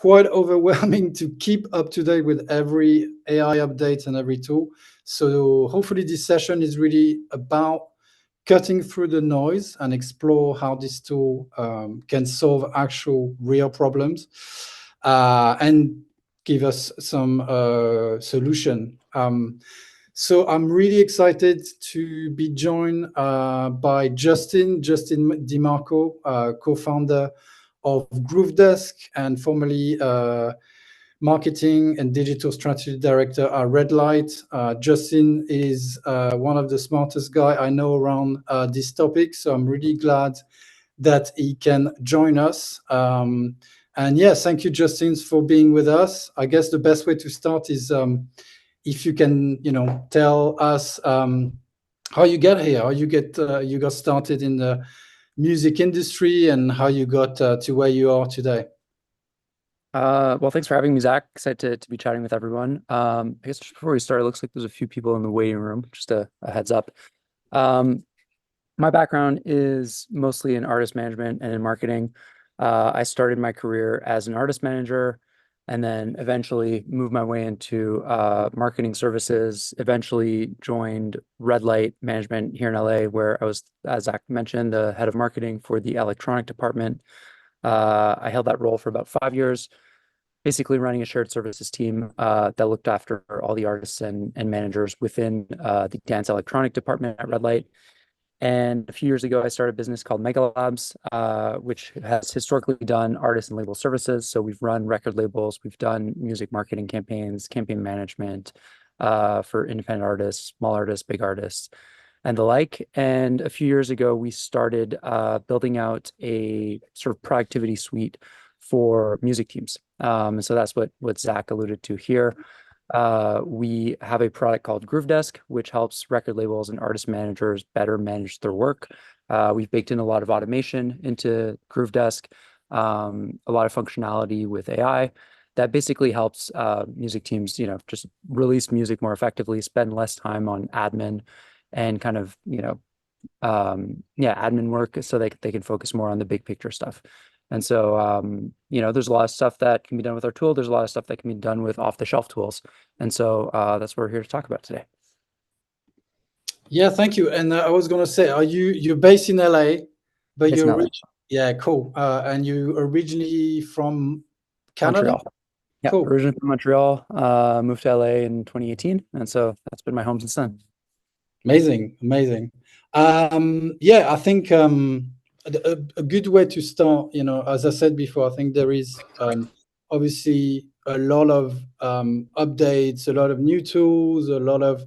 quite overwhelming to keep up to date with every AI update and every tool. So hopefully this session is really about cutting through the noise and explore how this tool can solve actual real problems and give us some solution. So I'm really excited to be joined by Justin DiMarco, co-founder of Groovedesk and formerly marketing and digital strategy director at Redlight. Justin is one of the smartest guy I know around this topic, so I'm really glad that he can join us. And yes, thank you, Justin, for being with us. I guess the best way to start is if you can, tell us how you get here, how you got started in the music industry, and how you got to where you are today. Well, thanks for having me, Zach. Excited to be chatting with everyone. I guess just before we start, it looks like there's a few people in the waiting room. Just a heads up. My background is mostly in artist management and in marketing. I started my career as an artist manager and then eventually moved my way into marketing services, eventually joined Redlight Management here in LA, where I was, as Zach mentioned, the head of marketing for the electronic department. I held that role for about 5 years, basically running a shared services team that looked after all the artists and managers within the dance electronic department at Redlight. And a few years ago, I started a business called Mega Labs, which has historically done artist and label services. So we've run record labels, we've done music marketing campaigns, campaign management for independent artists, small artists, big artists, and the like. And a few years ago, we started building out a sort of productivity suite for music teams. And so that's what Zach alluded to here. We have a product called Groovedesk, which helps record labels and artist managers better manage their work. We've baked in a lot of automation into Groovedesk, a lot of functionality with AI that basically helps music teams, just release music more effectively, spend less time on admin and kind of, admin work so they can focus more on the big picture stuff. And so, there's a lot of stuff that can be done with our tool. There's a lot of stuff that can be done with off-the-shelf tools. And so that's what we're here to talk about today. Yeah, thank you. And I was going to say, you're based in LA, but Based in LA. Yeah, cool. And you originally from Canada? Montreal. Yeah, cool. Originally from Montreal, moved to LA in 2018. And so that's been my home since then. Amazing. Yeah, I think a good way to start, as I said before, I think there is obviously a lot of updates, a lot of new tools, a lot of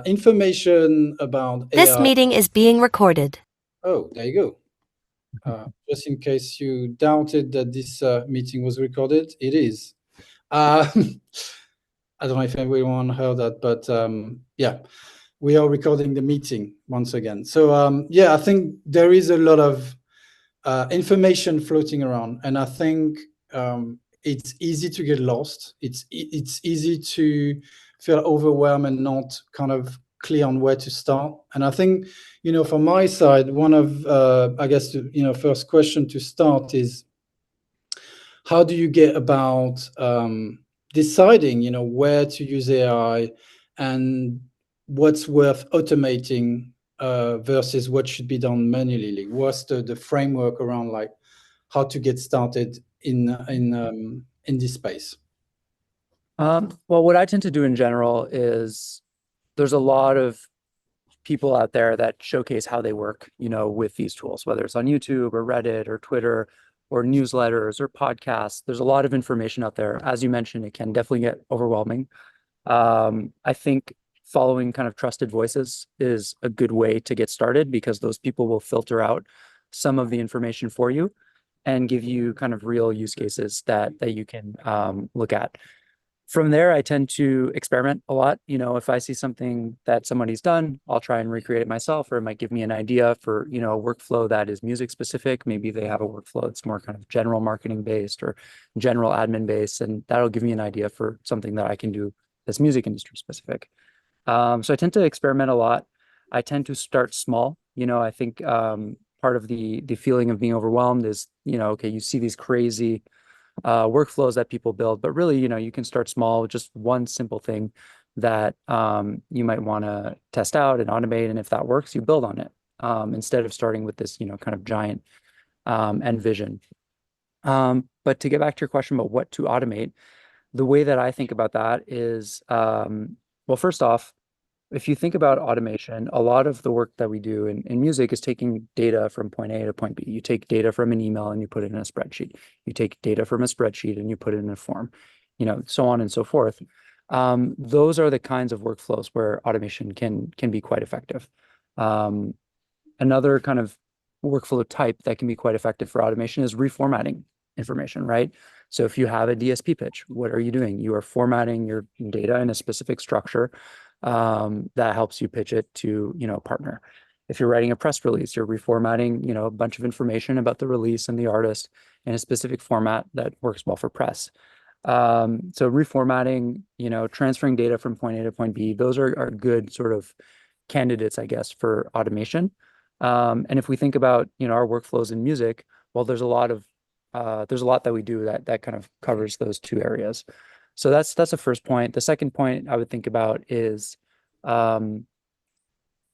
information about This AI. meeting is being recorded. Oh, there you go. Just in case you doubted that this meeting was recorded, it is. I don't know if everyone heard that, but yeah. We are recording the meeting once again. So yeah, I think there is a lot of information floating around, and I think it's easy to get lost. It's easy to feel overwhelmed and not kind of clear on where to start. And I think, from my side, one of I guess first question to start is, how do you get about deciding where to use AI and what's worth automating versus what should be done manually? What's the framework around like how to get started in this space? Well, what I tend to do in general is there's a lot of people out there that showcase how they work, with these tools, whether it's on YouTube or Reddit or Twitter or newsletters or podcasts. There's a lot of information out there. As you mentioned, it can definitely get overwhelming. I think following kind of trusted voices is a good way to get started because those people will filter out some of the information for you and give you kind of real use cases that you can look at. From there, I tend to experiment a lot. If I see something that somebody's done, I'll try and recreate it myself, or it might give me an idea for, a workflow that is music specific. Maybe they have a workflow that's more kind of general marketing based or general admin based, and that'll give me an idea for something that I can do that's music industry specific. So I tend to experiment a lot. I tend to start small. I think part of the feeling of being overwhelmed is, okay, you see these crazy workflows that people build. But really, you can start small with just one simple thing that you might want to test out and automate. And if that works, you build on it instead of starting with this, kind of giant end vision. But to get back to your question about what to automate, the way that I think about that is, well, first off, if you think about automation, a lot of the work that we do in music is taking data from point A to point B. You take data from an email and you put it in a spreadsheet. You take data from a spreadsheet and you put it in a form, so on and so forth. Those are the kinds of workflows where automation can be quite effective. Another kind of workflow type that can be quite effective for automation is reformatting information, right? So if you have a DSP pitch, what are you doing? You are formatting your data in a specific structure that helps you pitch it to, a partner. If you're writing a press release, you're reformatting, a bunch of information about the release and the artist in a specific format that works well for press. So reformatting, transferring data from point A to point B, those are good sort of candidates, I guess, for automation. And if we think about, our workflows in music, well, there's a lot that we do that kind of covers those two areas. So that's the first point. The second point I would think about is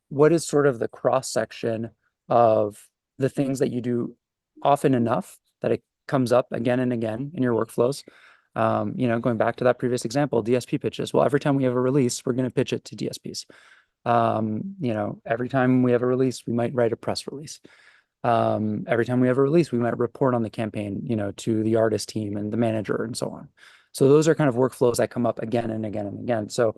what is sort of the cross section of the things that you do often enough that it comes up again and again in your workflows. Going back to that previous example, DSP pitches. Well, every time we have a release, we're going to pitch it to DSPs. Every time we have a release, we might write a press release. Every time we have a release, we might report on the campaign, to the artist team and the manager and so on. So those are kind of workflows that come up again and again and again. So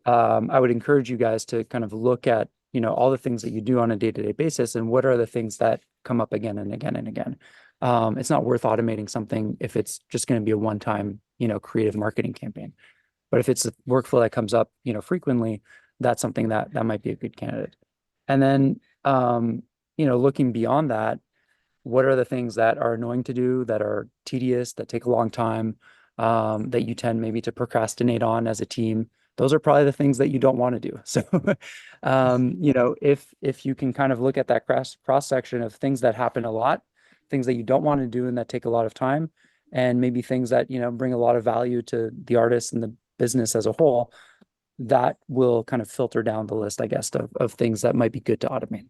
I would encourage you guys to kind of look at, all the things that you do on a day-to-day basis and what are the things that come up again and again and again. It's not worth automating something if it's just going to be a one-time, creative marketing campaign. But if it's a workflow that comes up, frequently, that's something that might be a good candidate. And then, looking beyond that, what are the things that are annoying to do, that are tedious, that take a long time, that you tend maybe to procrastinate on as a team? Those are probably the things that you don't want to do. So, if you can kind of look at that cross section of things that happen a lot, things that you don't want to do and that take a lot of time, and maybe things that, bring a lot of value to the artist and the business as a whole, that will kind of filter down the list, I guess, of things that might be good to automate.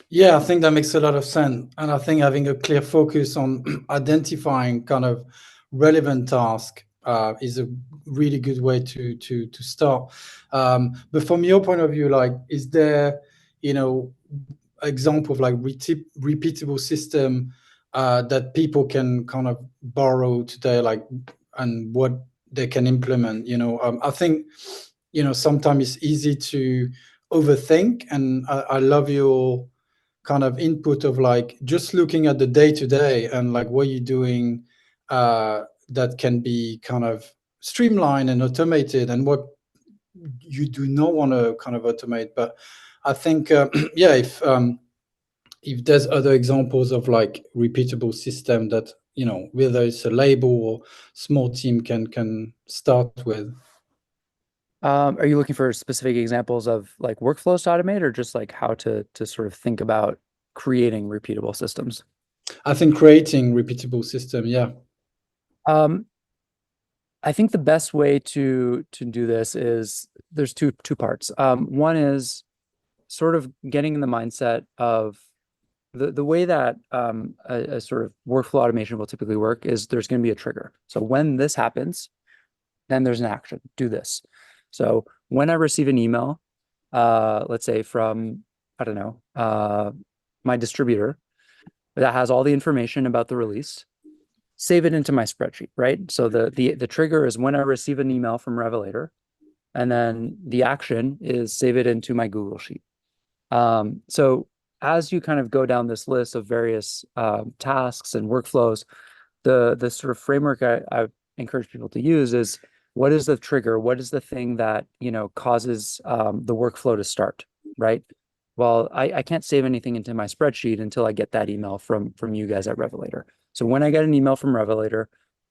Yeah, I think that makes a lot of sense. And I think having a clear focus on identifying kind of relevant task is a really good way to start. But from your point of view, like, is there, example of like repeatable system that people can kind of borrow today, like, and what they can implement? I think, sometimes it's easy to overthink, and I love your kind of input of like just looking at the day to day and like what you're doing that can be kind of streamlined and automated, and what you do not want to kind of automate. But I think yeah, if there's other examples of like repeatable system that, whether it's a label or small team can start with. Are you looking for specific examples of like workflows to automate, or just like how to sort of think about creating repeatable systems? I think creating repeatable system, yeah. Um, I think the best way to do this is there's two parts. One is sort of getting in the mindset of the way that a sort of workflow automation will typically work is there's going to be a trigger. So when this happens, then there's an action. Do this. So when I receive an email, let's say from, I don't know, my distributor that has all the information about the release, save it into my spreadsheet, right? So the trigger is when I receive an email from Revelator, and then the action is save it into my Google Sheet. So as you kind of go down this list of various tasks and workflows, the sort of framework I encourage people to use is, what is the trigger? What is the thing that, causes the workflow to start, right? Well, I can't save anything into my spreadsheet until I get that email from you guys at Revelator. So when I get an email from Revelator,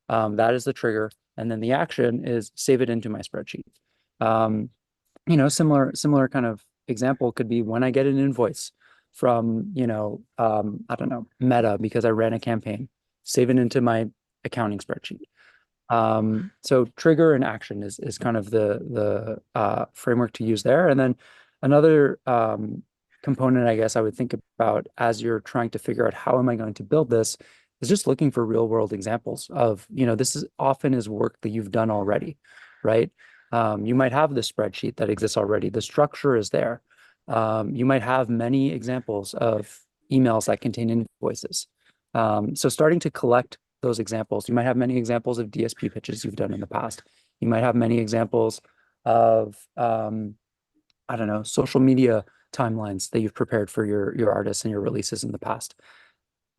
that is the trigger. And then the action is save it into my spreadsheet. Similar kind of example could be when I get an invoice from, I don't know, Meta, because I ran a campaign. save it into my accounting spreadsheet. So trigger and action is kind of the framework to use there. And then another component, I guess, I would think about as you're trying to figure out how am I going to build this is just looking for real world examples of, this is often is work that you've done already, right? You might have the spreadsheet that exists already. The structure is there. You might have many examples of emails that contain invoices. So starting to collect those examples, you might have many examples of DSP pitches you've done in the past. You might have many examples of, I don't know, social media timelines that you've prepared for your artists and your releases in the past.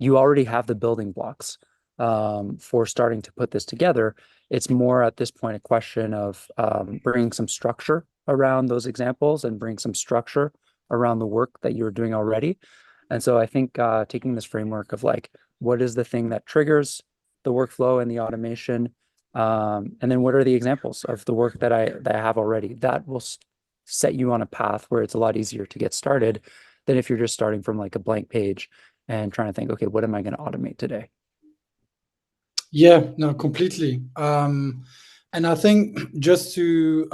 You already have the building blocks for starting to put this together. It's more at this point a question of bringing some structure around those examples and bring some structure around the work that you're doing already. And so I think taking this framework of like, what is the thing that triggers the workflow and the automation? And then what are the examples of the work that I have already? That will set you on a path where it's a lot easier to get started than if you're just starting from like a blank page and trying to think, okay, what am I going to automate today? Yeah, no, completely. And I think just to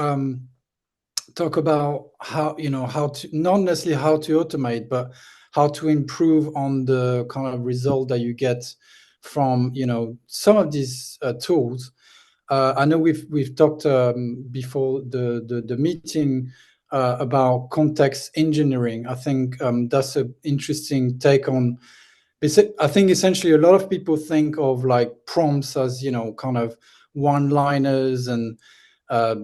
talk about how, how to, not necessarily how to automate, but how to improve on the kind of result that you get from, some of these tools. I know we've talked before the meeting about context engineering. I think that's an interesting take on. I think essentially a lot of people think of like prompts as kind of one-liners and uh,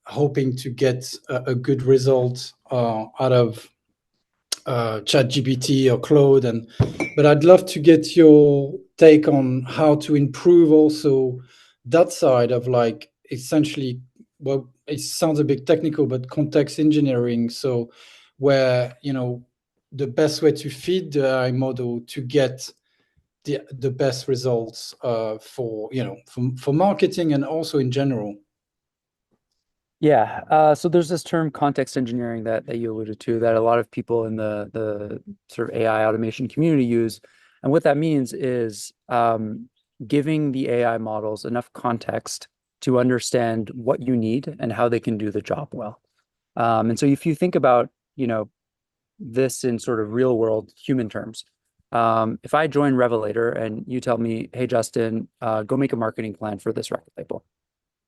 hoping to get a good result out of ChatGPT or Claude, but I'd love to get your take on how to improve also that side of like essentially, well, it sounds a bit technical, but context engineering. So where the best way to feed the AI model to get the best results for for marketing and also in general. Yeah, so there's this term context engineering that you alluded to that a lot of people in the sort of AI automation community use. And what that means is giving the AI models enough context to understand what you need and how they can do the job well. And so if you think about, this in sort of real world human terms, if I join Revelator and you tell me, hey, Justin, go make a marketing plan for this record label.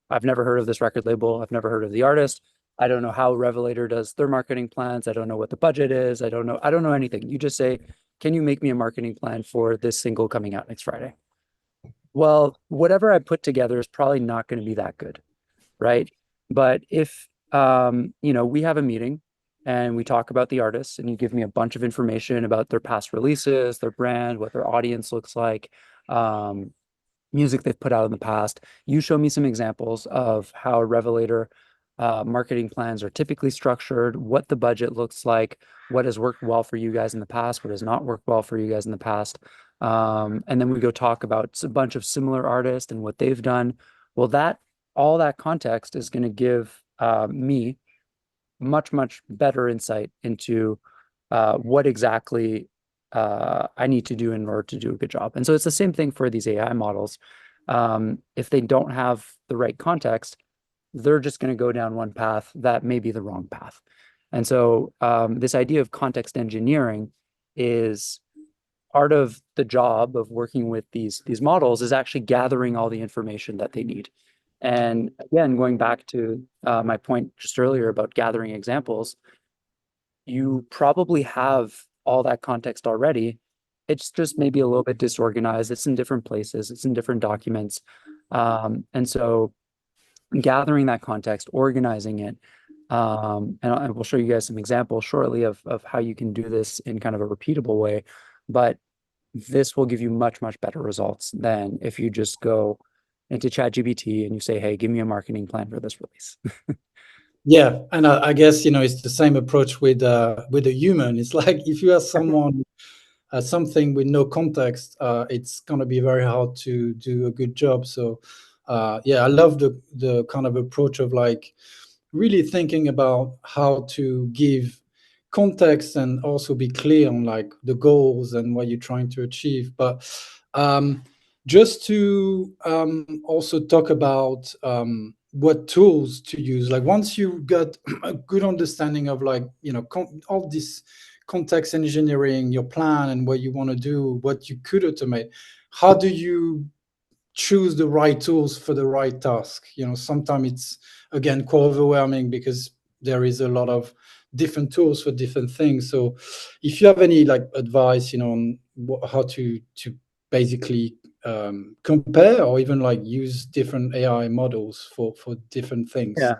I've never heard of this record label. I've never heard of the artist. I don't know how Revelator does their marketing plans. I don't know what the budget is. I don't know anything. You just say, can you make me a marketing plan for this single coming out next Friday? Well, whatever I put together is probably not going to be that good, right? But if we have a meeting and we talk about the artists and you give me a bunch of information about their past releases, their brand, what their audience looks like, music they've put out in the past. You show me some examples of how Revelator marketing plans are typically structured, what the budget looks like, what has worked well for you guys in the past, what has not worked well for you guys in the past. And then we go talk about a bunch of similar artists and what they've done. Well, all that context is going to give me much, much better insight into what exactly I need to do in order to do a good job. And so it's the same thing for these AI models. If they don't have the right context, they're just going to go down one path that may be the wrong path. And so this idea of context engineering is part of the job of working with these models is actually gathering all the information that they need. And again, going back to my point just earlier about gathering examples, you probably have all that context already. It's just maybe a little bit disorganized. It's in different places. It's in different documents. And so gathering that context, organizing it, and we'll show you guys some examples shortly of how you can do this in kind of a repeatable way. But this will give you much, much better results than if you just go into ChatGPT and you say, hey, give me a marketing plan for this release. Yeah, and I guess it's the same approach with a human. It's like if you ask someone something with no context, it's gonna be very hard to do a good job. So yeah, I love the kind of approach of like really thinking about how to give context and also be clear on like the goals and what you're trying to achieve. But just to also talk about what tools to use. Like once you got a good understanding of like, all this context engineering, your plan and what you want to do, what you could automate, how do you choose the right tools for the right task? Sometimes it's again quite overwhelming because there is a lot of different tools for different things. So if you have any like advice, on how to basically compare or even like use different AI models for different things. Yeah.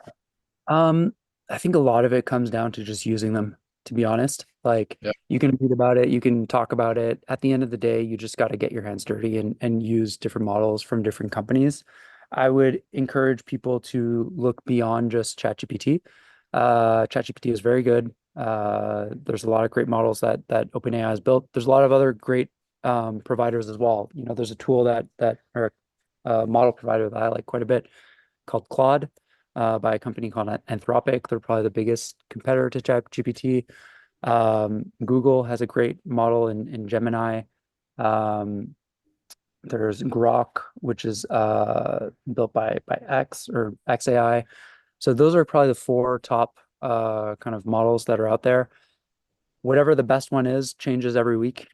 I think a lot of it comes down to just using them, to be honest. Like Yeah. you can read about it, you can talk about it. At the end of the day, you just got to get your hands dirty and use different models from different companies. I would encourage people to look beyond just ChatGPT. ChatGPT is very good. There's a lot of great models that OpenAI has built. There's a lot of other great providers as well. There's a tool that or a model provider that I like quite a bit called Claude by a company called Anthropic. They're probably the biggest competitor to ChatGPT. Google has a great model in Gemini. Um, there's Grok, which is built by X or XAI. So those are probably the four top kind of models that are out there. Whatever the best one is changes every week.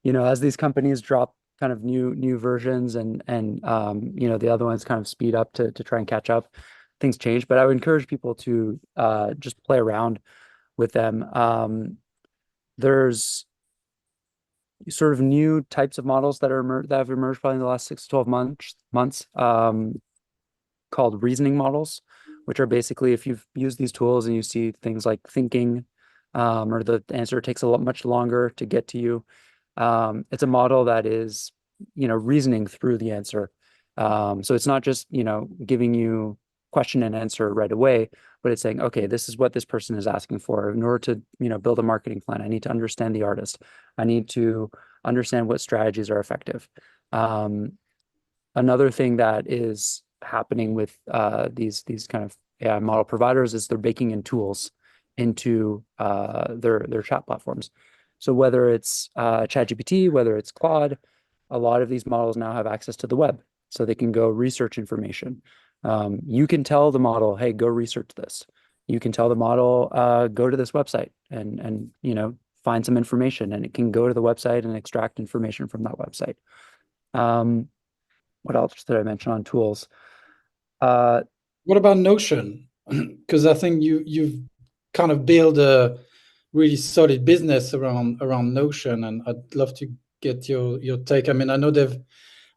As these companies drop kind of new versions and the other ones kind of speed up to try and catch up, things change. But I would encourage people to just play around with them. There's sort of new types of models that have emerged probably in the last 6 to 12 months called reasoning models, which are basically if you've used these tools and you see things like thinking, or the answer takes a lot much longer to get to you. It's a model that is, reasoning through the answer. So it's not just, giving you question and answer right away, but it's saying, okay, this is what this person is asking for. In order to, build a marketing plan, I need to understand the artist. I need to understand what strategies are effective. Another thing that is happening with these kind of AI model providers is they're baking in tools into their chat platforms. So whether it's ChatGPT, whether it's Claude, a lot of these models now have access to the web, so they can go research information. You can tell the model, "Hey, go research this." You can tell the model, "Go to this website and find some information," and it can go to the website and extract information from that website. Um, what else did I mention on tools? Uh, What about Notion? Because I think you've kind of built a really solid business around Notion, and I'd love to get your take. I mean, I know they've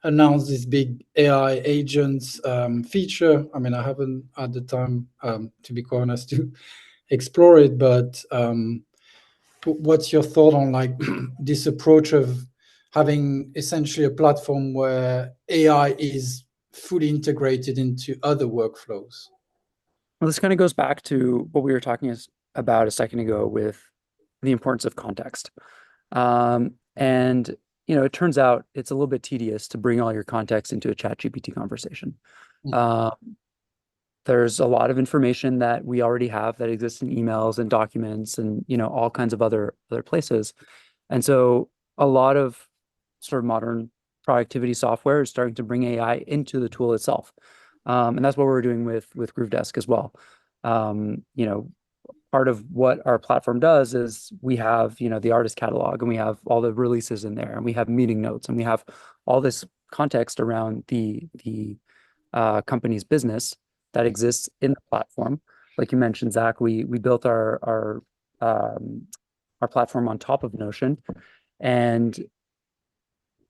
announced this big AI agents feature. I mean, I haven't had the time, to be quite honest, to explore it, but what's your thought on like this approach of having essentially a platform where AI is fully integrated into other workflows? well, this kind of goes back to what we were talking about a second ago with the importance of context. And it turns out it's a little bit tedious to bring all your context into a ChatGPT conversation. Mm. Uh, there's a lot of information that we already have that exists in emails and documents and all kinds of other places. And so a lot of sort of modern productivity software is starting to bring AI into the tool itself. And that's what we're doing with Groovedesk as well. You know, part of what our platform does is we have, the artist catalog and we have all the releases in there and we have meeting notes and we have all this context around the company's business that exists in the platform. Like you mentioned, Zach, we built our platform on top of Notion, and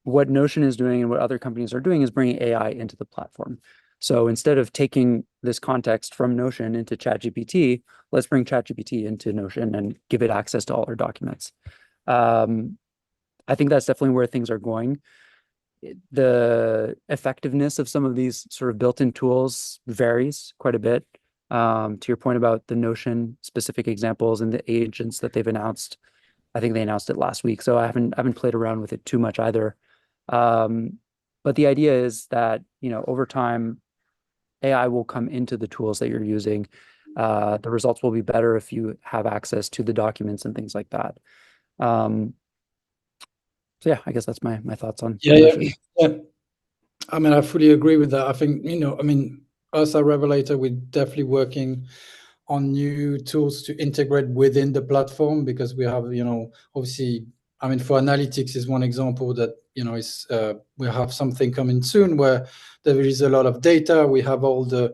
what Notion is doing and what other companies are doing is bringing AI into the platform. So instead of taking this context from Notion into ChatGPT, let's bring ChatGPT into Notion and give it access to all our documents. I think that's definitely where things are going. The effectiveness of some of these sort of built-in tools varies quite a bit. To your point about the Notion specific examples and the agents that they've announced, I think they announced it last week, so I haven't played around with it too much either. But the idea is that, over time, AI will come into the tools that you're using. The results will be better if you have access to the documents and things like that. Um, so yeah, I guess that's my thoughts on Yeah, Notion. yeah. I mean, I fully agree with that. I think, I mean, us at Revelator, we're definitely working on new tools to integrate within the platform because we have, obviously, I mean, for analytics is one example that, is we have something coming soon where there is a lot of data. We have all the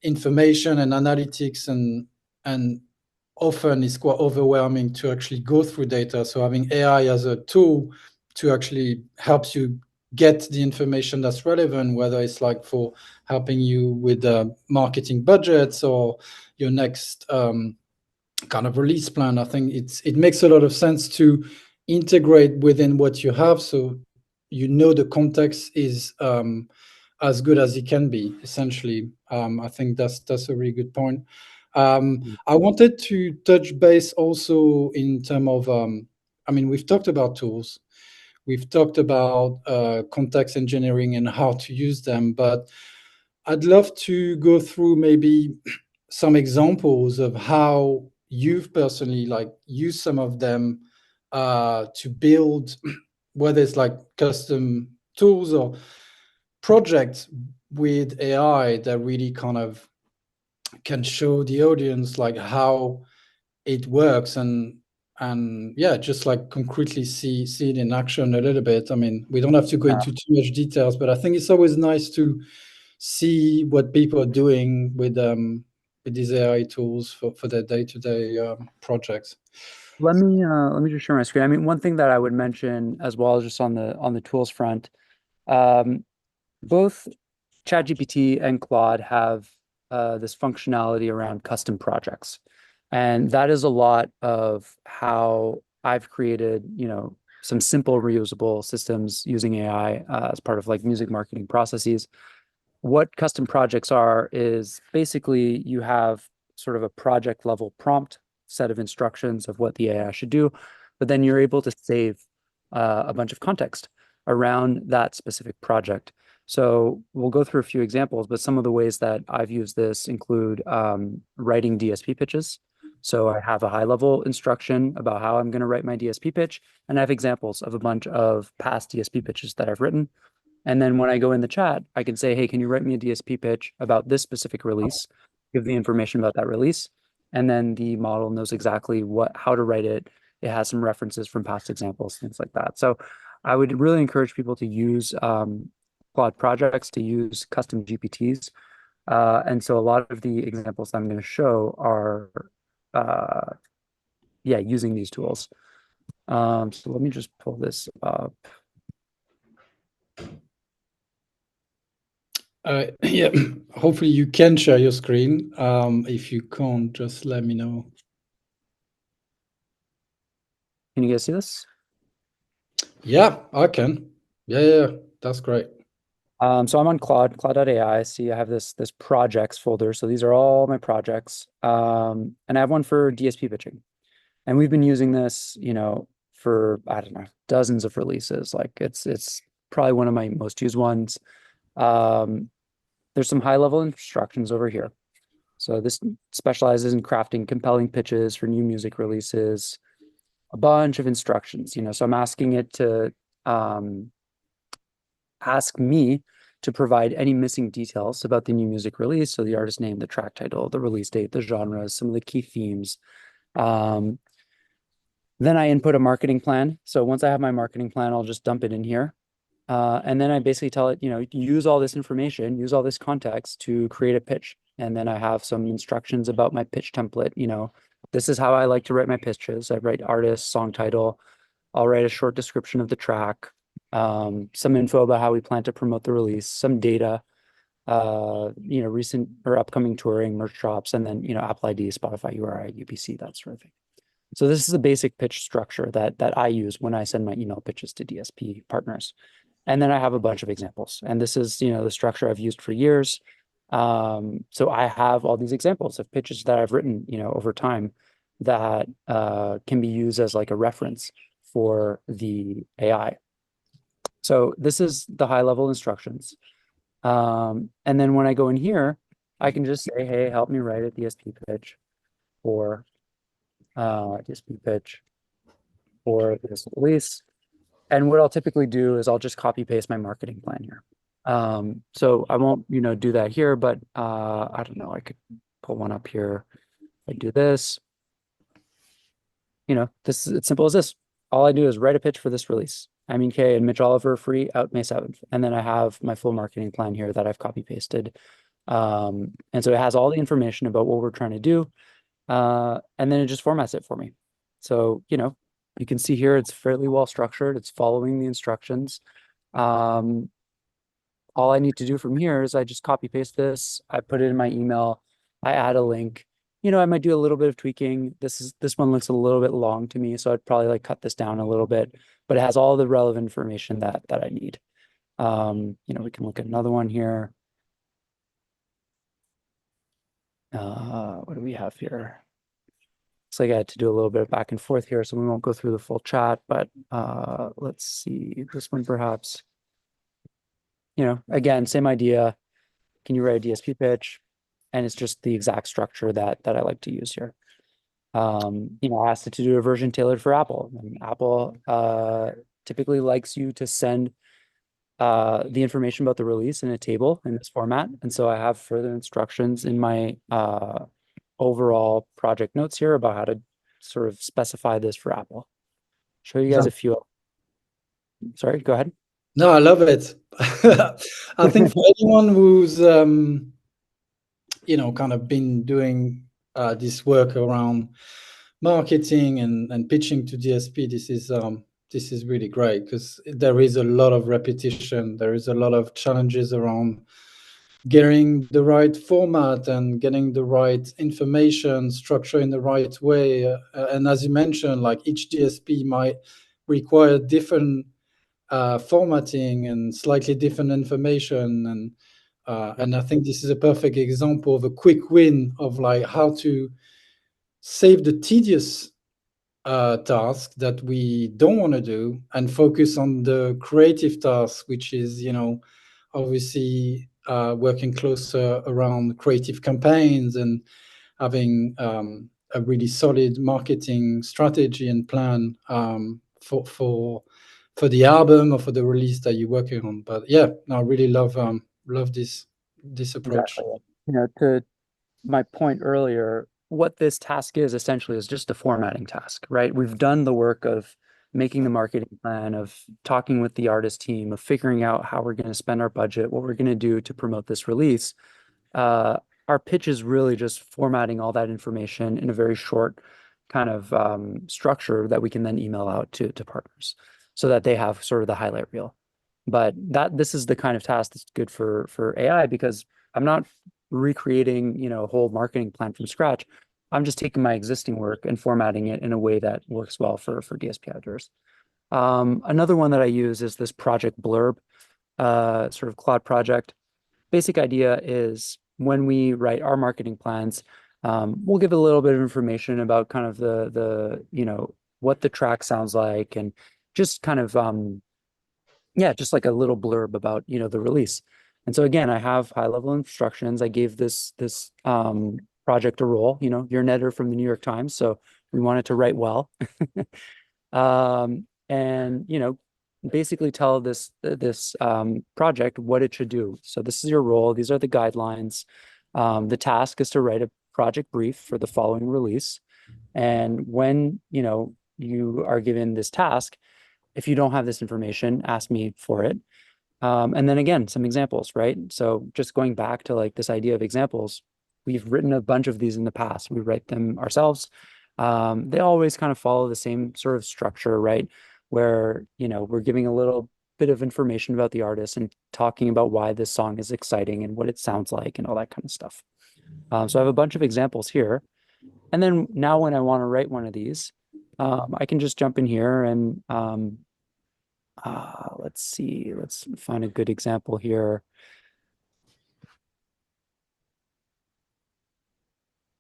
information and analytics and often it's quite overwhelming to actually go through data. So having AI as a tool to actually help you get the information that's relevant, whether it's like for helping you with marketing budgets or your next kind of release plan. I think it makes a lot of sense to integrate within what you have, so the context is as good as it can be. Essentially, I think that's a really good point. I wanted to touch base also in terms of, I mean, we've talked about tools, we've talked about context engineering and how to use them, but I'd love to go through maybe some examples of how you've personally like used some of them to build, whether it's like custom tools or projects with AI that really kind of can show the audience like how it works and yeah, just like concretely see it in action a little bit. I mean, we don't have to go into too much details, but I think it's always nice to see what people are doing with these AI tools for their day-to-day projects. Let me just share my screen. I mean, one thing that I would mention as well, just on the tools front, um, both ChatGPT and Claude have this functionality around custom projects. And that is a lot of how I've created, some simple reusable systems using AI as part of like music marketing processes. What custom projects are is basically you have sort of a project level prompt set of instructions of what the AI should do, but then you're able to save a bunch of context around that specific project. So we'll go through a few examples, but some of the ways that I've used this include writing DSP pitches. So I have a high level instruction about how I'm going to write my DSP pitch, and I have examples of a bunch of past DSP pitches that I've written. And then when I go in the chat, I can say, hey, can you write me a DSP pitch about this specific release? Give the information about that release. And then the model knows exactly how to write it. It has some references from past examples, things like that. So I would really encourage people to use Claude projects, to use custom GPTs. And so a lot of the examples I'm going to show are, using these tools. So let me just pull this up. Yeah, hopefully you can share your screen. If you can't, just let me know. Can you guys see this? Yeah, I can. Yeah, that's great. So I'm on Claude.ai. See, I have this projects folder. So these are all my projects. And I have one for DSP pitching. And we've been using this, for, I don't know, dozens of releases. Like it's probably one of my most used ones. There's some high level instructions over here. So this specializes in crafting compelling pitches for new music releases, a bunch of instructions, so I'm asking it to ask me to provide any missing details about the new music release. So the artist name, the track title, the release date, the genres, some of the key themes. Then I input a marketing plan. So once I have my marketing plan, I'll just dump it in here. And then I basically tell it, use all this information, use all this context to create a pitch. And then I have some instructions about my pitch template. This is how I like to write my pitches. I write artist, song title. I'll write a short description of the track, some info about how we plan to promote the release, some data, recent or upcoming touring, merch drops, and then, Apple ID, Spotify URI, UPC, that sort of thing. So this is a basic pitch structure that I use when I send my email pitches to DSP partners. And then I have a bunch of examples. And this is, the structure I've used for years. So I have all these examples of pitches that I've written, over time that can be used as like a reference for the AI. So this is the high level instructions. And then when I go in here, I can just say, hey, help me write a DSP pitch for this release. And what I'll typically do is I'll just copy paste my marketing plan here. So I won't, do that here, but I don't know, I could pull one up here. I do this, this is as simple as this. All I do is write a pitch for this release. I mean, K and Mitch Oliver free out May 7th. And then I have my full marketing plan here that I've copy pasted. And so it has all the information about what we're trying to do. And then it just formats it for me. So, you can see here it's fairly well structured. It's following the instructions. Um, all I need to do from here is I just copy paste this. I put it in my email. I add a link. I might do a little bit of tweaking. This one looks a little bit long to me, so I'd probably like cut this down a little bit, but it has all the relevant information that I need. We can look at another one here. What do we have here? Looks like I had to do a little bit of back and forth here, so we won't go through the full chat, but let's see this one perhaps. Again, same idea. Can you write a DSP pitch? And it's just the exact structure that I like to use here. I asked it to do a version tailored for Apple. And Apple typically likes you to send the information about the release in a table in this format. And so I have further instructions in my overall project notes here about how to sort of specify this for Apple. Show you guys a few. Sorry, go ahead. No, I love it. I think for anyone who's kind of been doing this work around marketing and pitching to DSP, this is really great because there is a lot of repetition. There is a lot of challenges around getting the right format and getting the right information structure in the right way. And as you mentioned, like each DSP might require different formatting and slightly different information. And I think this is a perfect example of a quick win of like how to save the tedious task that we don't want to do and focus on the creative task, which is, obviously working closer around creative campaigns and having a really solid marketing strategy and plan for the album or for the release that you're working on. But yeah, no, I really love this approach. Exactly. To my point earlier, what this task is essentially is just a formatting task, right? We've done the work of making the marketing plan, of talking with the artist team, of figuring out how we're going to spend our budget, what we're going to do to promote this release. Our pitch is really just formatting all that information in a very short kind of structure that we can then email out to partners so that they have sort of the highlight reel. But this is the kind of task that's good for AI because I'm not recreating, a whole marketing plan from scratch. I'm just taking my existing work and formatting it in a way that works well for DSP editors. Another one that I use is this project blurb, sort of cloud project. Basic idea is when we write our marketing plans, we'll give a little bit of information about kind of the what the track sounds like and just kind of just like a little blurb about the release. And so again, I have high level instructions. I gave this project a role. You're an editor from the New York Times, so we wanted to write well. And basically tell this project what it should do. So this is your role. These are the guidelines. The task is to write a project brief for the following release. And when you are given this task, if you don't have this information, ask me for it. And then again, some examples, right? So just going back to like this idea of examples, we've written a bunch of these in the past. We write them ourselves. They always kind of follow the same sort of structure, right? Where, we're giving a little bit of information about the artist and talking about why this song is exciting and what it sounds like and all that kind of stuff. So I have a bunch of examples here. And then now when I want to write one of these, I can just jump in here and let's see, let's find a good example here.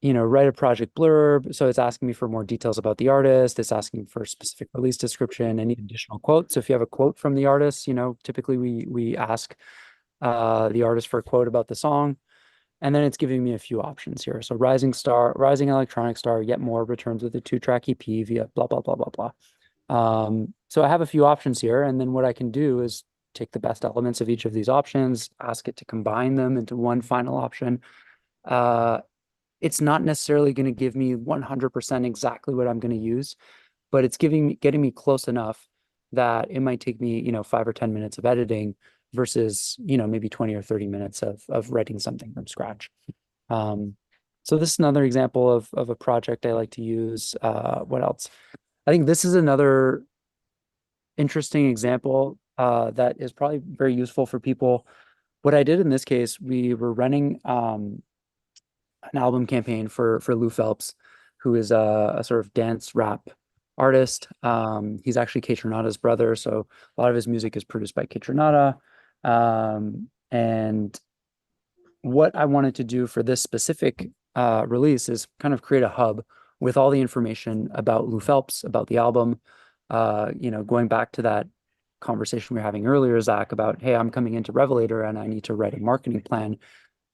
Write a project blurb. So it's asking me for more details about the artist. It's asking for a specific release description, any additional quotes. So if you have a quote from the artist, typically we ask the artist for a quote about the song. And then it's giving me a few options here. So rising electronic star, yet more, returns with a 2-track EP via blah, blah, blah, blah, blah. So I have a few options here. And then what I can do is take the best elements of each of these options, ask it to combine them into one final option. It's not necessarily going to give me 100% exactly what I'm going to use, but it's getting me close enough that it might take me, 5 or 10 minutes of editing versus, maybe 20 or 30 minutes of writing something from scratch. So this is another example of a project I like to use. What else? I think this is another interesting example that is probably very useful for people. What I did in this case, we were running an album campaign for Lou Phelps, who is a sort of dance rap artist. He's actually Kaytranada's brother, so a lot of his music is produced by Kaytranada. And what I wanted to do for this specific release is kind of create a hub with all the information about Lou Phelps, about the album. Going back to that conversation we were having earlier, Zach, about, hey, I'm coming into Revelator and I need to write a marketing plan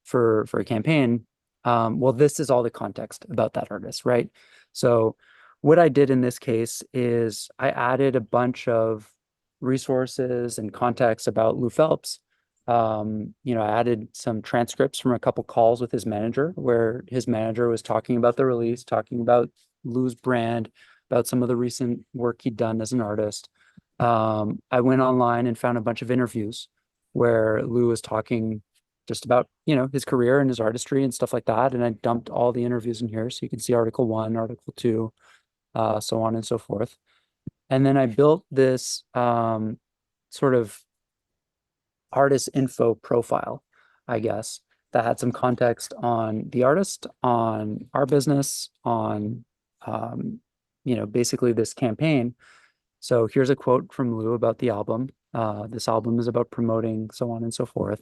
for a campaign. Well, this is all the context about that artist, right? So what I did in this case is I added a bunch of resources and context about Lou Phelps. I added some transcripts from a couple calls with his manager, where his manager was talking about the release, talking about Lou's brand, about some of the recent work he'd done as an artist. I went online and found a bunch of interviews where Lou was talking just about, his career and his artistry and stuff like that. And I dumped all the interviews in here. So you can see article 1, article 2, so on and so forth. And then I built this sort of artist info profile, I guess, that had some context on the artist, on our business, on, basically this campaign. So here's a quote from Lou about the album. This album is about promoting, so on and so forth.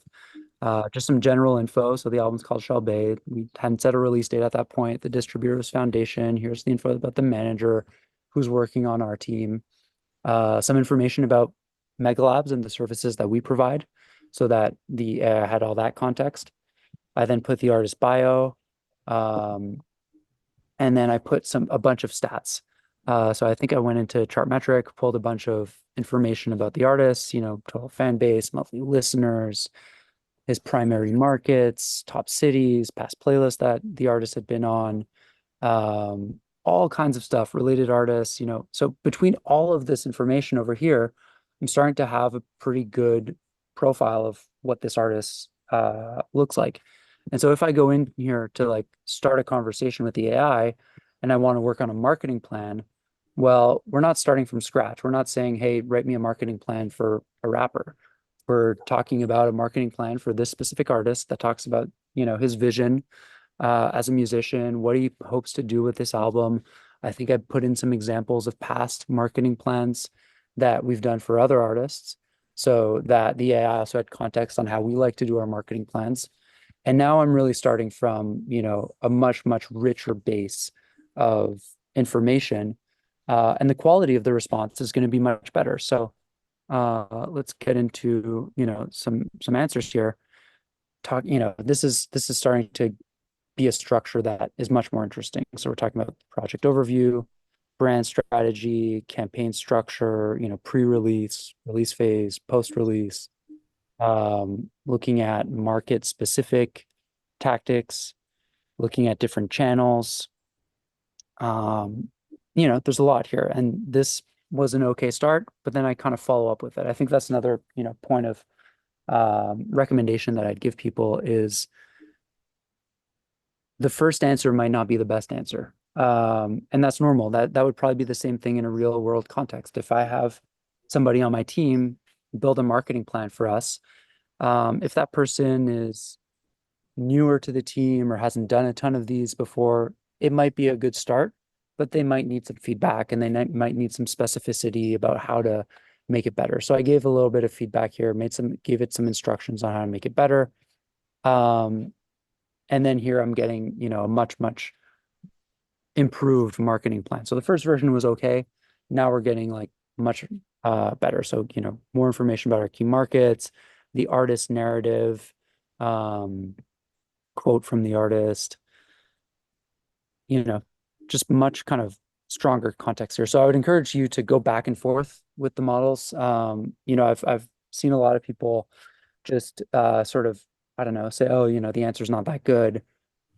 Just some general info. So the album's called Shall Bay. We hadn't set a release date at that point. The distributor's foundation. Here's the info about the manager who's working on our team. Some information about Megalabs and the services that we provide, so that the had all that context. I then put the artist bio, and then I put a bunch of stats. So I think I went into Chartmetric, pulled a bunch of information about the artist, total fan base, monthly listeners, his primary markets, top cities, past playlists that the artist had been on, all kinds of stuff, related artists, So between all of this information over here, I'm starting to have a pretty good profile of what this artist looks like. And so if I go in here to like start a conversation with the AI and I want to work on a marketing plan, well, we're not starting from scratch. We're not saying, hey, write me a marketing plan for a rapper. We're talking about a marketing plan for this specific artist that talks about, his vision as a musician, what he hopes to do with this album. I think I put in some examples of past marketing plans that we've done for other artists, so that the AI also had context on how we like to do our marketing plans. And now I'm really starting from, a much, much richer base of information. And the quality of the response is going to be much better. So let's get into, some answers here. This is starting to be a structure that is much more interesting. So we're talking about project overview, brand strategy, campaign structure, pre-release, release phase, post-release, looking at market specific tactics, looking at different channels. There's a lot here, and this was an okay start, but then I kind of follow up with it. I think that's another, point of recommendation that I'd give people is the first answer might not be the best answer. And that's normal. That would probably be the same thing in a real world context. If I have somebody on my team build a marketing plan for us, if that person is newer to the team or hasn't done a ton of these before, it might be a good start, but they might need some feedback and they might need some specificity about how to make it better. So I gave a little bit of feedback here, gave it some instructions on how to make it better. And then here I'm getting, a much, much improved marketing plan. So the first version was okay. Now we're getting like much better. So, more information about our key markets, the artist narrative, quote from the artist, just much kind of stronger context here. So I would encourage you to go back and forth with the models. I've seen a lot of people just sort of, I don't know, say, oh, the answer's not that good.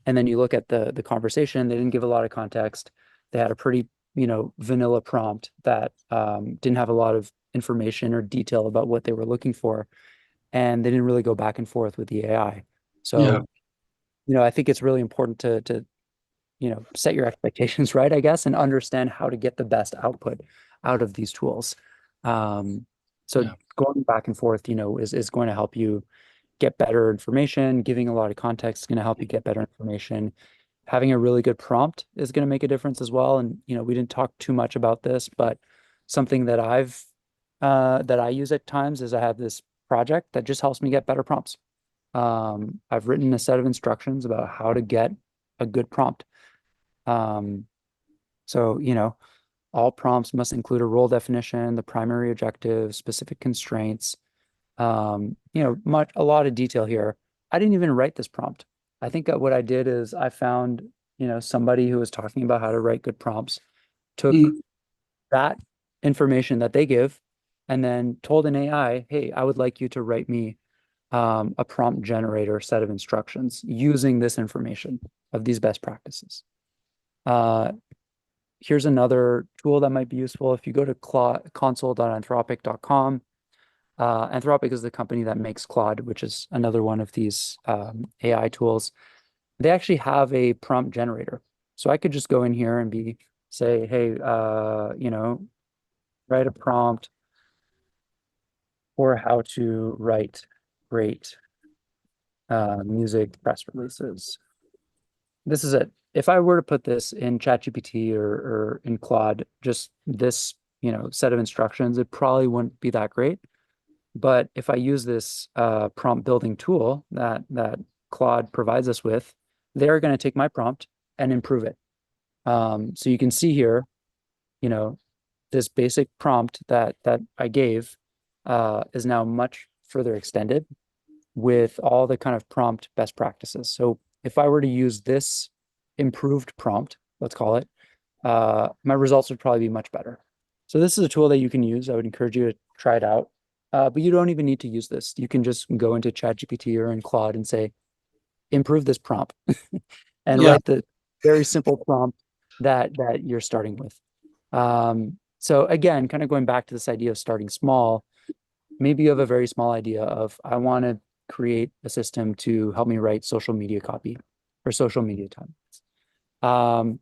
And then you look at the conversation, they didn't give a lot of context. They had a pretty, vanilla prompt that didn't have a lot of information or detail about what they were looking for. And they didn't really go back and forth with the AI. Yeah. So, I think it's really important to set your expectations right, I guess, and understand how to get the best output out of these tools. So Yeah. going back and forth, is going to help you get better information. Giving a lot of context is going to help you get better information. Having a really good prompt is going to make a difference as well. And, we didn't talk too much about this, but something that that I use at times is I have this project that just helps me get better prompts. I've written a set of instructions about how to get a good prompt. Um, so, all prompts must include a role definition, the primary objective, specific constraints, a lot of detail here. I didn't even write this prompt. I think that what I did is I found, somebody who was talking about how to write good prompts, took Mm. that information that they give, and then told an AI, hey, I would like you to write me a prompt generator set of instructions using this information of these best practices. Here's another tool that might be useful. If you go to console.anthropic.com, Anthropic is the company that makes Claude, which is another one of these AI tools. They actually have a prompt generator. So I could just go in here and say, hey, write a prompt for how to write great music press releases. This is it. If I were to put this in ChatGPT or in Claude, just this, set of instructions, it probably wouldn't be that great. But if I use this prompt building tool that Claude provides us with, they're going to take my prompt and improve it. So you can see here, this basic prompt that I gave is now much further extended with all the kind of prompt best practices. So if I were to use this improved prompt, let's call it, my results would probably be much better. So this is a tool that you can use. I would encourage you to try it out. But you don't even need to use this. You can just go into ChatGPT or in Claude and say, improve this prompt and Yeah. write the very simple prompt that you're starting with. So again, kind of going back to this idea of starting small, maybe you have a very small idea of, I want to create a system to help me write social media copy or social media templates.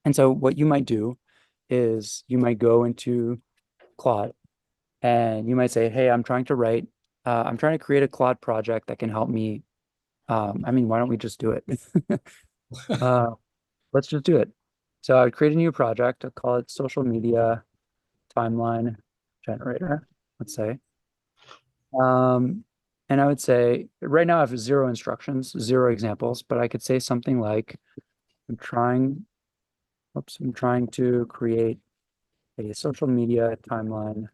And so what you might do is you might go into Claude and you might say, hey, I'm trying to create a Claude project that can help me. Why don't we just do it? uh, let's just do it. So I would create a new project. I'll call it social media timeline generator, let's say. And I would say right now I have 0 instructions, 0 examples, but I could say something like, I'm trying to create a social media timeline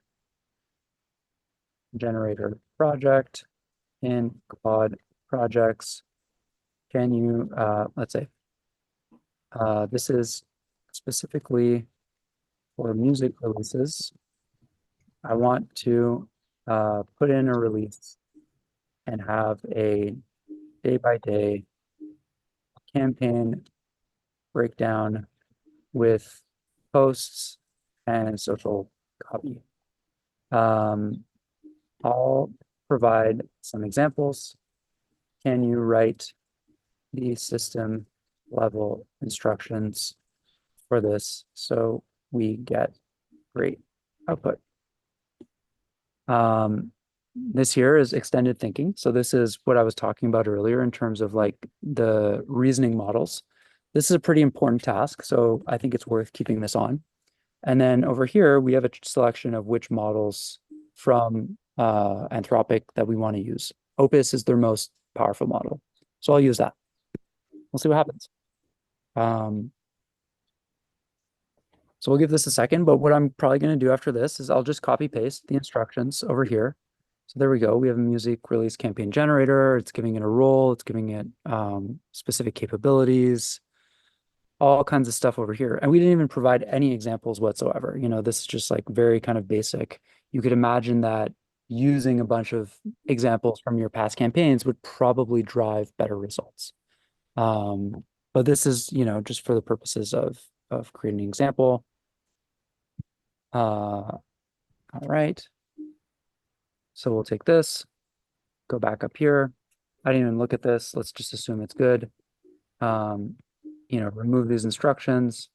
generator project in Claude projects. Can you, let's say, this is specifically for music releases. I want to put in a release and have a day-by-day campaign breakdown with posts and social copy. I'll provide some examples. Can you write the system level instructions for this so we get great output? This here is extended thinking. So this is what I was talking about earlier in terms of like the reasoning models. This is a pretty important task, so I think it's worth keeping this on. And then over here, we have a selection of which models from Anthropic that we want to use. Opus is their most powerful model. So I'll use that. We'll see what happens. So we'll give this a second, but what I'm probably going to do after this is I'll just copy paste the instructions over here. So there we go. We have a music release campaign generator. It's giving it a role. It's giving it specific capabilities, all kinds of stuff over here. And we didn't even provide any examples whatsoever. This is just like very kind of basic. You could imagine that using a bunch of examples from your past campaigns would probably drive better results. But this is, just for the purposes of creating an example. All right. So we'll take this, go back up here. I didn't even look at this. Let's just assume it's good. Remove these instructions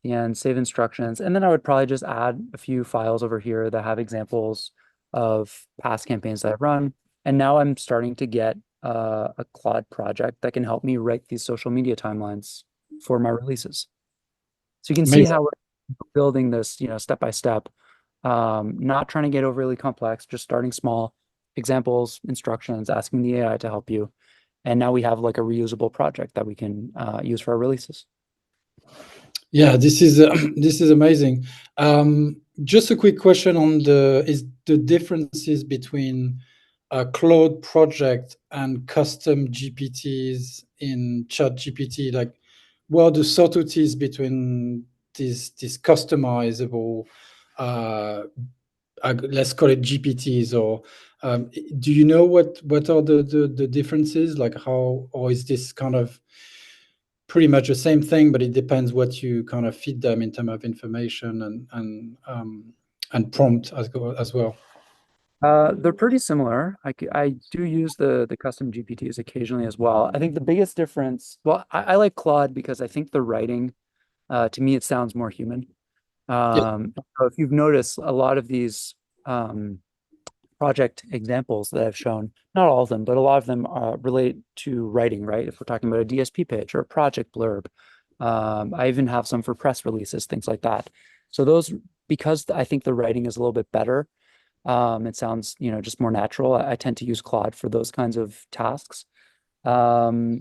and save instructions. And then I would probably just add a few files over here that have examples of past campaigns that I've run. And now I'm starting to get a Claude project that can help me write these social media timelines for my releases. So you can see Amazing. how we're building this, step by step, not trying to get overly complex, just starting small, examples, instructions, asking the AI to help you. And now we have like a reusable project that we can use for our releases. Yeah, this is this is amazing. Just a quick question on the differences between a Claude project and custom GPTs in ChatGPT. Like, what are the subtleties between these customizable, let's call it GPTs, or do you know what are the differences? Like, how, or is this kind of pretty much the same thing, but it depends what you kind of feed them in terms of information and prompt as well. They're pretty similar. I do use the custom GPTs occasionally as well. I think the biggest difference, well, I like Claude because I think the writing, to me, it sounds more human. Yeah, So if you've noticed, a lot of these project examples that I've shown, not all of them, but a lot of them relate to writing, right? If we're talking about a DSP pitch or a project blurb. I even have some for press releases, things like that. So those, because I think the writing is a little bit better, it sounds, just more natural. I tend to use Claude for those kinds of tasks. But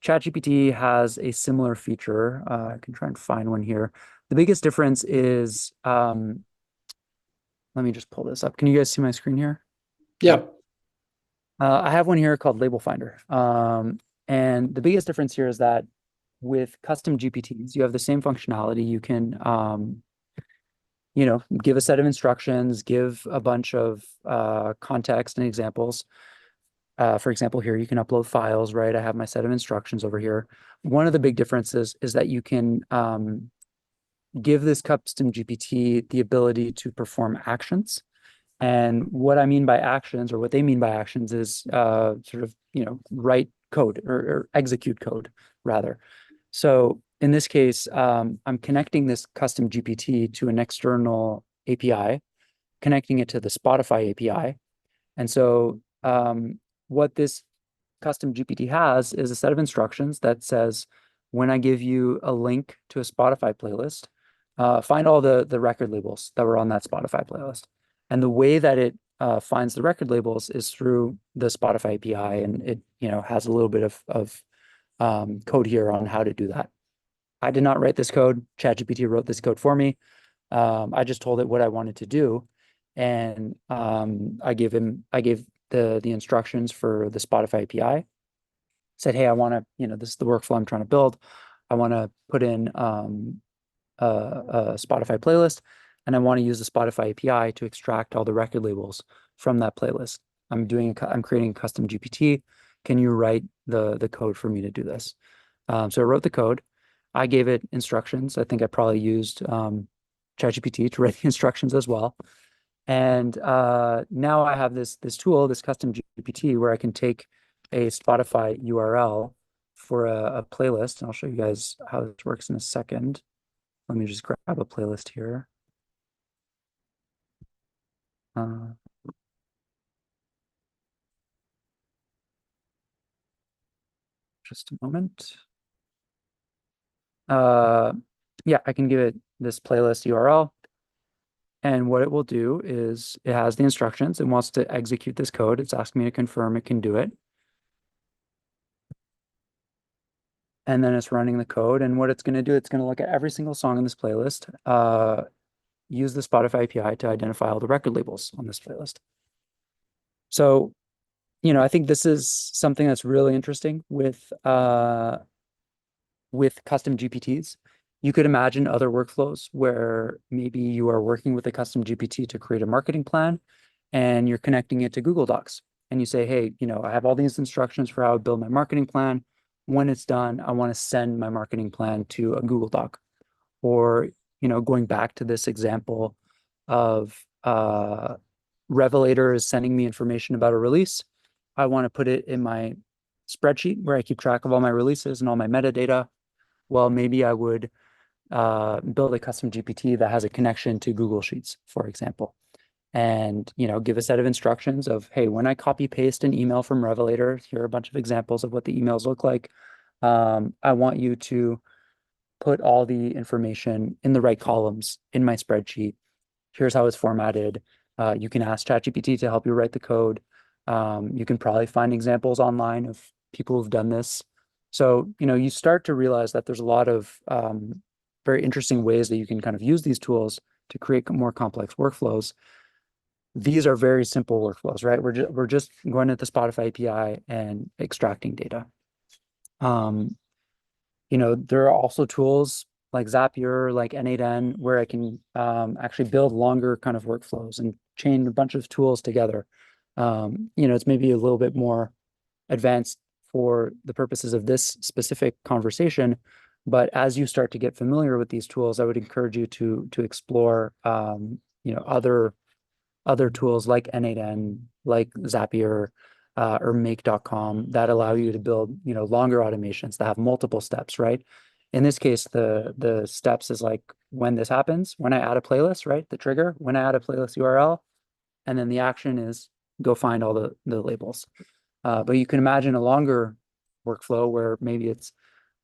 ChatGPT has a similar feature. I can try and find one here. The biggest difference is, let me just pull this up. Can you guys see my screen here? yeah, I have one here called Label Finder. And the biggest difference here is that with custom GPTs, you have the same functionality. You can, give a set of instructions, give a bunch of context and examples. For example, here you can upload files, right? I have my set of instructions over here. One of the big differences is that you can give this custom GPT the ability to perform actions. And what I mean by actions, or what they mean by actions, is sort of, write code or execute code, rather. So in this case, I'm connecting this custom GPT to an external API, connecting it to the Spotify API. And so what this custom GPT has is a set of instructions that says, when I give you a link to a Spotify playlist, find all the record labels that were on that Spotify playlist. And the way that it finds the record labels is through the Spotify API, and it has a little bit of code here on how to do that. I did not write this code. ChatGPT wrote this code for me. I just told it what I wanted to do, and I gave the instructions for the Spotify API. Said, hey, I want to, this is the workflow I'm trying to build. I want to put in a Spotify playlist, and I want to use the Spotify API to extract all the record labels from that playlist. I'm creating a custom GPT. Can you write the code for me to do this? So I wrote the code. I gave it instructions. I think I probably used ChatGPT to write the instructions as well. And now I have this tool, this custom GPT, where I can take a Spotify URL for a playlist. And I'll show you guys how this works in a second. Let me just grab a playlist here. Just a moment. Yeah, I can give it this playlist URL. And what it will do is it has the instructions. It wants to execute this code. It's asking me to confirm it can do it. And then it's running the code. And what it's going to do, it's going to look at every single song in this playlist, use the Spotify API to identify all the record labels on this playlist. So, I think this is something that's really interesting with custom GPTs, You could imagine other workflows where maybe you are working with a custom GPT to create a marketing plan and you're connecting it to Google Docs. And you say, hey, I have all these instructions for how to build my marketing plan. When it's done, I want to send my marketing plan to a Google Doc. Or, going back to this example of Revelator is sending me information about a release. I want to put it in my spreadsheet where I keep track of all my releases and all my metadata. Well, maybe I would build a custom GPT that has a connection to Google Sheets, for example, and give a set of instructions of, hey, when I copy paste an email from Revelator, here are a bunch of examples of what the emails look like. I want you to put all the information in the right columns in my spreadsheet. Here's how it's formatted. You can ask ChatGPT to help you write the code. You can probably find examples online of people who've done this. So, you start to realize that there's a lot of very interesting ways that you can kind of use these tools to create more complex workflows. These are very simple workflows, right? We're just going to the Spotify API and extracting data. There are also tools like Zapier, like N8N, where I can actually build longer kind of workflows and chain a bunch of tools together. It's maybe a little bit more advanced for the purposes of this specific conversation. But as you start to get familiar with these tools, I would encourage you to explore other tools like N8N, like Zapier, or make.com that allow you to build, longer automations that have multiple steps, right? In this case, the steps is like when this happens, when I add a playlist, right? The trigger, when I add a playlist URL, and then the action is go find all the labels. But you can imagine a longer workflow where maybe it's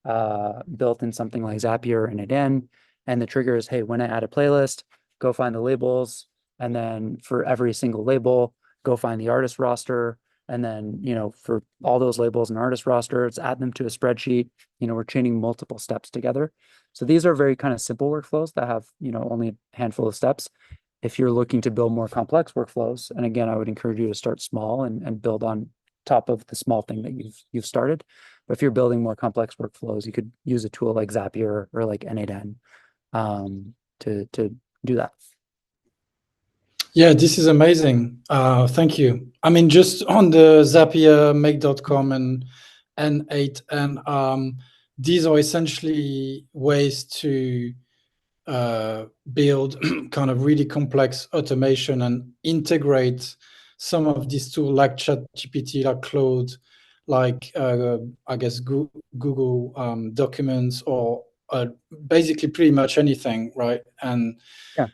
built in something like Zapier and N8N, and the trigger is, hey, when I add a playlist, go find the labels, and then for every single label, go find the artist roster. And then, for all those labels and artist rosters, add them to a spreadsheet. We're chaining multiple steps together. So these are very kind of simple workflows that have, only a handful of steps. If you're looking to build more complex workflows, and again, I would encourage you to start small and build on top of the small thing that you've started. But if you're building more complex workflows, you could use a tool like Zapier or like N8N to do that. Yeah, this is amazing. Thank you. I mean, just on the Zapier, make.com, and N8N, these are essentially ways to build kind of really complex automation and integrate some of these tools like ChatGPT, like Claude, like I guess Google Documents, or basically pretty much anything, right? And Yeah.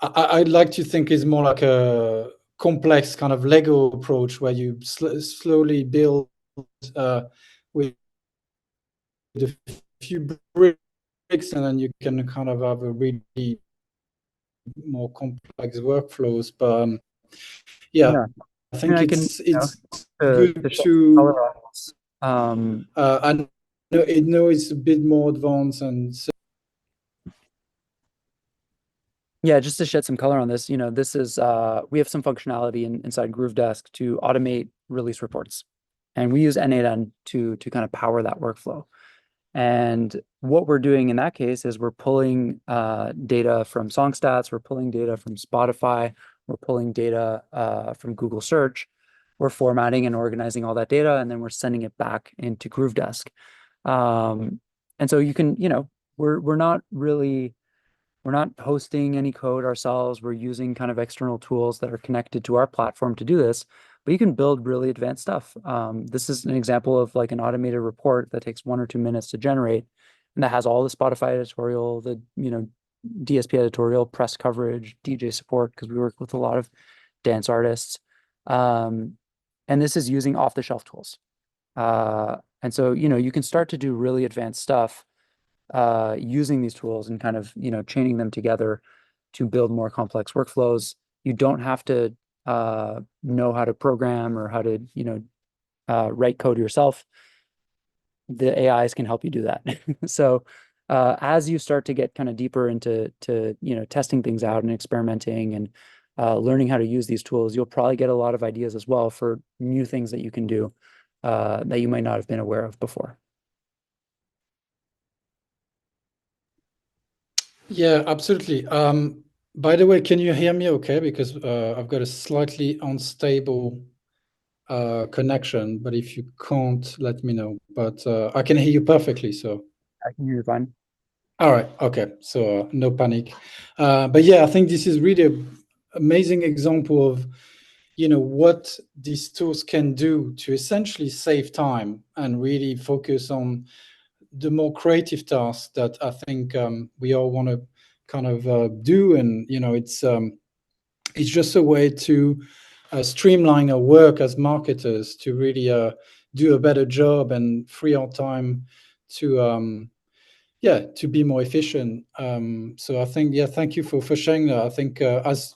I'd like to think is more like a complex kind of Lego approach where you slowly build with a few bricks, and then you can kind of have a really more complex workflows. But yeah, I think I can, it's to good shed to. color on this. I know it's a bit more advanced, and so Yeah, just to shed some color on this, this is we have some functionality inside Groovedesk to automate release reports, and we use N8N to kind of power that workflow. And what we're doing in that case is we're pulling data from Songstats, we're pulling data from Spotify, we're pulling data from Google Search, we're formatting and organizing all that data, and then we're sending it back into Groovedesk. And so you can, we're not hosting any code ourselves. We're using kind of external tools that are connected to our platform to do this, but you can build really advanced stuff. This is an example of like an automated report that takes 1 or 2 minutes to generate, and that has all the Spotify editorial, the, DSP editorial, press coverage, DJ support, because we work with a lot of dance artists. And this is using off-the-shelf tools. And so, you can start to do really advanced stuff using these tools and kind of, chaining them together to build more complex workflows. You don't have to know how to program or how to, write code yourself. The AIs can help you do that. So as you start to get kind of deeper into testing things out and experimenting and learning how to use these tools, you'll probably get a lot of ideas as well for new things that you can do that you might not have been aware of before. Yeah, absolutely. By the way, can you hear me okay? Because I've got a slightly unstable connection, but if you can't, let me know. But I can hear you perfectly, so. I can hear you fine. All right, okay, so no panic. But yeah, I think this is really an amazing example of, what these tools can do to essentially save time and really focus on the more creative tasks that I think we all want to kind of do. And it's just a way to streamline our work as marketers to really do a better job and free our time to to be more efficient. So I think, yeah, thank you for sharing that. I think as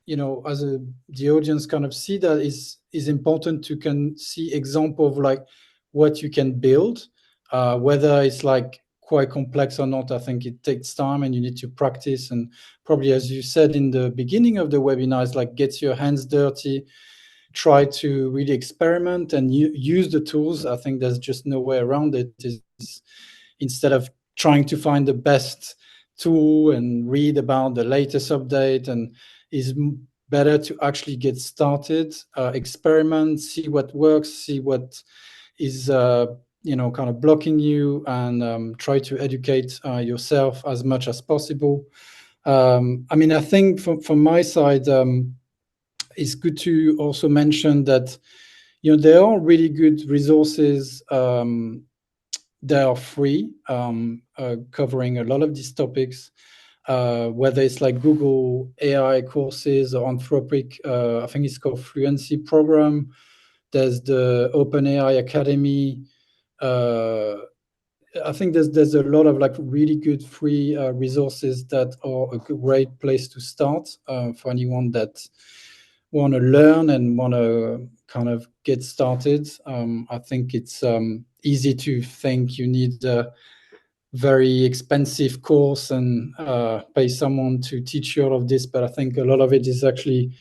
the audience kind of see that is important to can see example of like what you can build, whether it's like quite complex or not. I think it takes time and you need to practice, and probably, as you said in the beginning of the webinar, it's like get your hands dirty, try to really experiment and use the tools. I think there's just no way around it. Is instead of trying to find the best tool and read about the latest update, and is better to actually get started, experiment, see what works, see what is kind of blocking you, and try to educate yourself as much as possible. I mean, I think from my side, it's good to also mention that there are really good resources that are free, covering a lot of these topics, whether it's like Google AI courses or Anthropic, I think it's called Fluency Program. There's the OpenAI Academy. Uh, I think there's a lot of like really good free resources that are a great place to start for anyone that want to learn and want to kind of get started. I think it's easy to think you need a very expensive course and pay someone to teach you all of this, but I think a lot of it is actually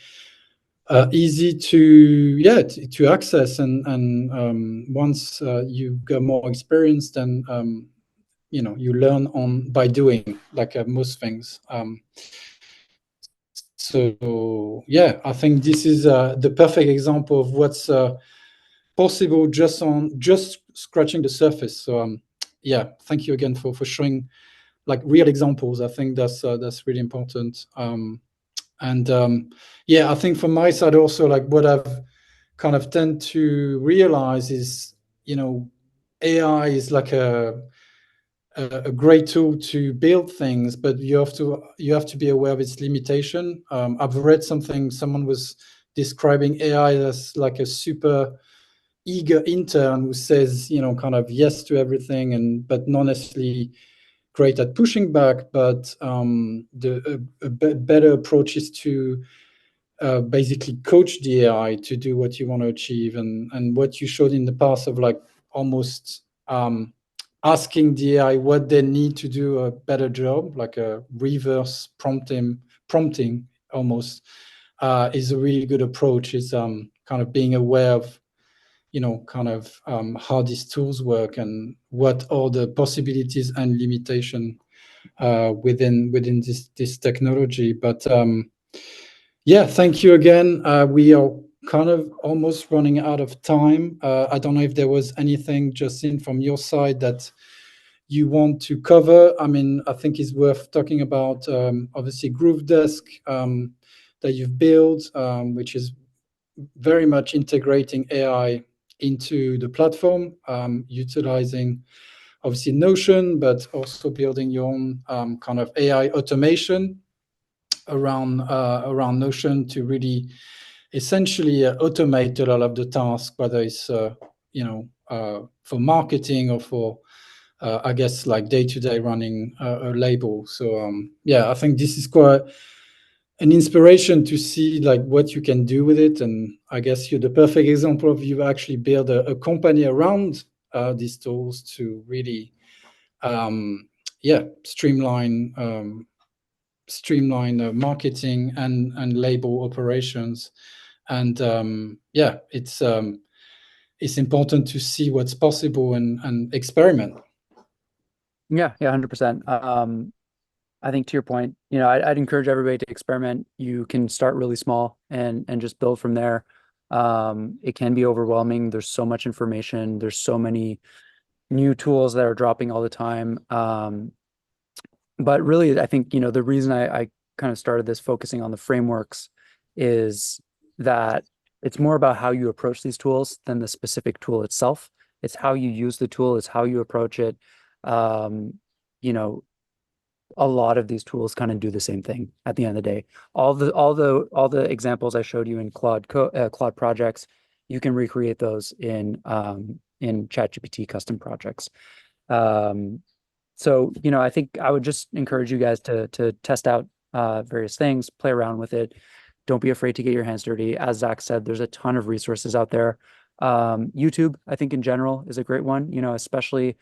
easy to access, and once you get more experience, then you learn on by doing, like most things. So yeah, I think this is the perfect example of what's possible just scratching the surface. So yeah, thank you again for showing like real examples. I think that's really important. And yeah, I think from my side also, like what I've kind of tend to realize is, AI is like a great tool to build things, but you have to be aware of its limitation. I've read something, someone was describing AI as like a super eager intern who says, kind of yes to everything, but not necessarily great at pushing back. But better approach is to basically coach the AI to do what you want to achieve, and what you showed in the past of like almost asking the AI what they need to do a better job, like a reverse prompting almost, is a really good approach. Is kind of being aware of kind of how these tools work and what are the possibilities and limitation within this technology. But yeah, thank you again. We are kind of almost running out of time. I don't know if there was anything, Justin, from your side that you want to cover. I mean, I think it's worth talking about, obviously, Groovedesk that you've built, which is very much integrating AI into the platform, utilizing obviously Notion, but also building your own kind of AI automation around Notion to really essentially automate a lot of the tasks, whether it's for marketing or for I guess like day-to-day running a label. So yeah, I think this is quite an inspiration to see like what you can do with it. And I guess you're the perfect example of you've actually built a company around these tools to really streamline marketing and label operations. And yeah, it's important to see what's possible and experiment. Yeah, 100%. I think to your point, I'd encourage everybody to experiment. You can start really small and just build from there. It can be overwhelming. There's so much information. There's so many new tools that are dropping all the time. But really, I think, the reason I kind of started this focusing on the frameworks is that it's more about how you approach these tools than the specific tool itself. It's how you use the tool, it's how you approach it. Um, you know, a lot of these tools kind of do the same thing at the end of the day. All the examples I showed you in Claude projects, you can recreate those in ChatGPT custom projects. So, I think I would just encourage you guys to test out various things, play around with it. Don't be afraid to get your hands dirty. As Zach said, there's a ton of resources out there. YouTube, I think in general, is a great one, especially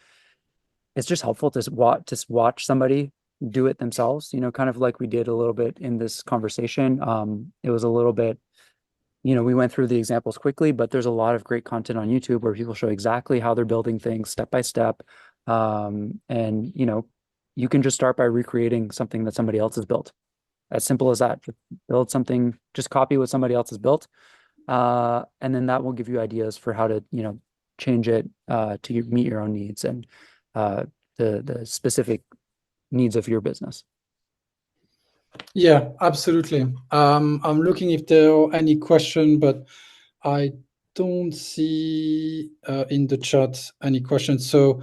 it's just helpful to watch somebody do it themselves, kind of like we did a little bit in this conversation. It was a little bit, we went through the examples quickly, but there's a lot of great content on YouTube where people show exactly how they're building things step by step. And you can just start by recreating something that somebody else has built. As simple as that. Just build something, just copy what somebody else has built. And then that will give you ideas for how to, change it to meet your own needs and the specific needs of your business. Yeah, absolutely. I'm looking if there are any questions, but I don't see in the chat any questions. So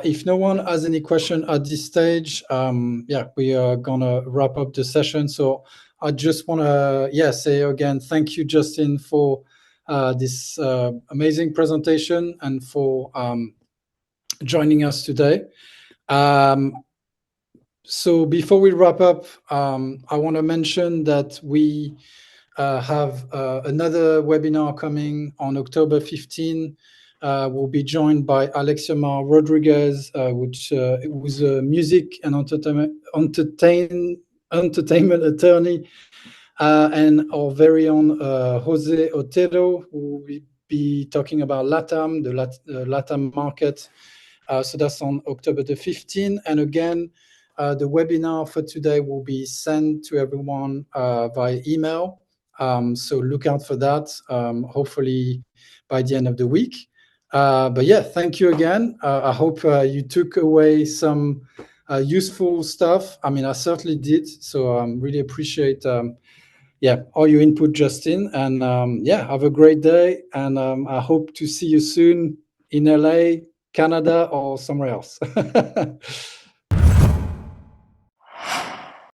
if no one has any question at this stage, yeah, we are gonna wrap up the session. So I just want to say again, thank you, Justin, for this amazing presentation and for joining us today. So before we wrap up, I want to mention that we have another webinar coming on October 15. We'll be joined by Alexiomar Rodriguez, who's a music and entertainment attorney, and our very own Jose Otero, who will be talking about LATAM, the LATAM market. So that's on October the 15th. And again, the webinar for today will be sent to everyone via email. So look out for that, hopefully by the end of the week. But yeah, thank you again. I hope you took away some useful stuff. I mean, I certainly did. So really appreciate all your input, Justin. And yeah, have a great day. And I hope to see you soon in LA, Canada, or somewhere else.